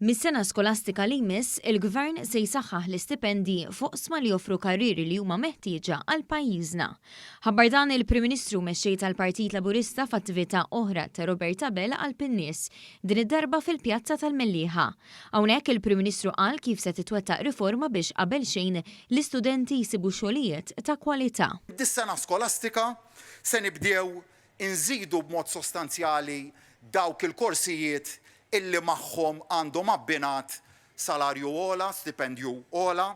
Mis-sena skolastika li jmiss, il-Gvern se jsaħħaħ l-istipendi fuq sma li joffru karriri li huma meħtieġa għal pajjiżna. Ħabbar dan il-Prim Ministru mexxej tal-Partit Laburista f'attività oħra ta' Roberta Bella għal Pinnies, din id-darba fil-Pjazza tal-Mellieħa. Hawnhekk il-Prim Ministru qal kif se titwettaq riforma biex qabel xejn l-istudenti jsibu xogħlijiet ta' kwalità. Dis-sena skolastika se nibdew inżidu b'mod sostanzjali dawk il-korsijiet illi magħhom għandhom abbinat salarju ola, stipendju ola,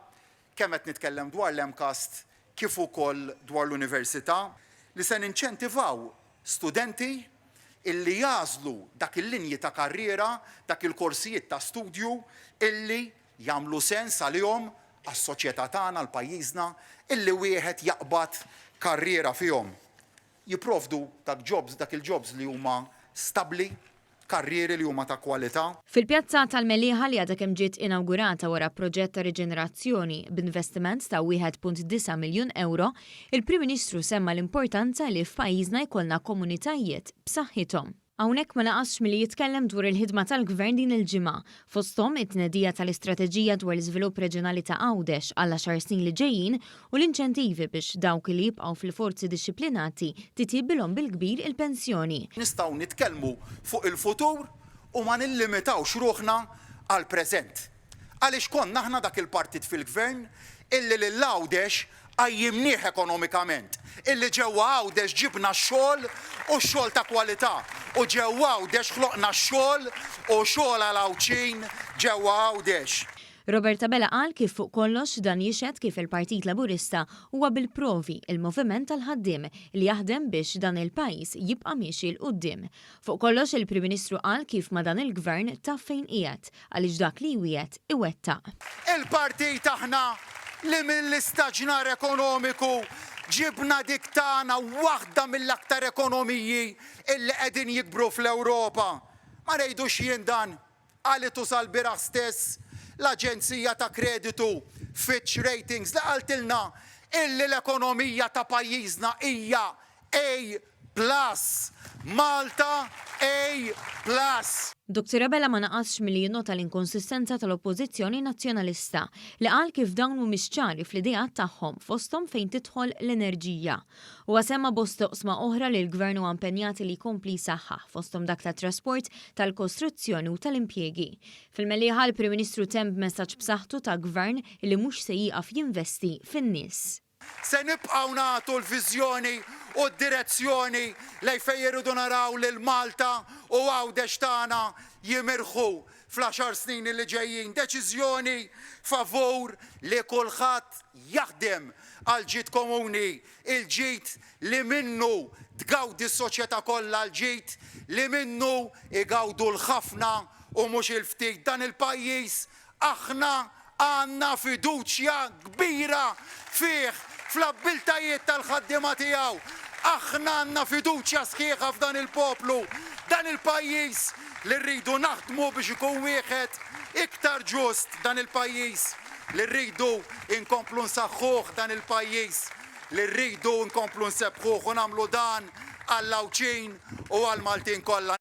kemm qed nitkellem dwar l-MCAST kif ukoll dwar l-università li se ninċentivaw studenti illi jażlu dak il-linji ta' karriera, dak il-korsijiet ta' studju illi jagħmlu sens għalihom għas-soċjetà tagħna l-pajjiżna illi wieħed jaqbad karriera fihom. Jipprovdu dak il-jobs li huma stabbli, karrieri li huma ta' kwalità. Fil-Pjazza tal-Mellieħa li għadha kemm ġiet inawgurata wara proġett ta' riġenerazzjoni b'investiment ta' 1.9 miljun euro, il-Prim Ministru semma l-importanza li f'pajjiżna jkollna komunitajiet b'saħħithom. Hawnhekk ma naqasx milli jitkellem dwar il-ħidma tal-Gvern din il-ġimgħa, fosthom it-tnedija tal-istrateġija dwar l-iżvilupp reġjonali ta' Għawdex għal 10 snin li ġejjin u l-inċentivi biex dawk li jibqgħu fil-forzi dixxiplinati titjibbilhom bil-kbir il-pensjoni. Nistgħu nitkellmu fuq il-futur u ma nillimitawx ruħna għall-preżent. Għaliex konna aħna dak il-partit fil-Gvern illi lil Għawdex għajjimnieh ekonomikament, illi ġewwa Għawdex ġibna x-xogħol u x-xogħol ta' kwalità u ġewwa Għawdex ħloqna x-xogħol u xogħol għal Għawċin ġewwa Għawdex. Roberta Bella qal kif fuq kollox dan jixhed kif il-Partit Laburista huwa bil-provi il-moviment tal-ħaddiem li jaħdem biex dan il-pajjiż jibqa' miexi l quddiem. Fuq kollox il-Prim Ministru qal kif ma dan il-Gvern taf fejn qiegħed għaliex dak li wiegħed iwettaq. Il-partit aħna li mill-istaġnar ekonomiku ġibna dik tagħna waħda mill-aktar ekonomiji illi qegħdin jikbru fl-Ewropa. Ma ngħidux jien dan għalitu sal-bieraħ stess l-Aġenzija ta' Kreditu Fitch Ratings li qaltilna illi l-ekonomija ta' pajjiżna hija A+, Malta A+. Dr. Bella ma naqasx milli jinnota l-inkonsistenza tal-Oppożizzjoni Nazzjonalista li qal kif dawn mhumiex ċari fl-idejat tagħhom fosthom fejn tidħol l-enerġija. Huwa semma bosta oqsma oħra li l-Gvern huwa impenjati li jkompli jsaħħaħ fosthom dak tat-trasport, tal-kostruzzjoni u tal-impjiegi. Fil-Mellieħa l-Prim Ministru temm messaġġ b'saħħtu ta' Gvern li mhux se jieqaf jinvesti fin-nies. Se nibqgħu nagħtu l-viżjoni u d-direzzjoni lejn fejn iridu naraw lil Malta u Għawdex tagħna jimirħu fl-10 snin li ġejjin. Deċiżjoni favur li kulħadd jaħdem għal ġid komuni, il-ġid li minnu tgawdi s-soċjetà kollha, l-ġid li minnu igawdu l-ħafna u mhux il-ftit. Dan il-pajjiż aħna għandna fiduċja kbira fih fl-abbiltajiet tal-ħaddiema tiegħu. Aħna għandna fiduċja sħiħa f'dan il-poplu, dan il-pajjiż li rridu naħdmu biex ikun wieħed iktar ġust, dan il-pajjiż li rridu inkomplu nsaħħuh, dan il-pajjiż li rridu nkomplu nsebħuh u nagħmlu dan għall-Għawċin u għall-Maltin kollha.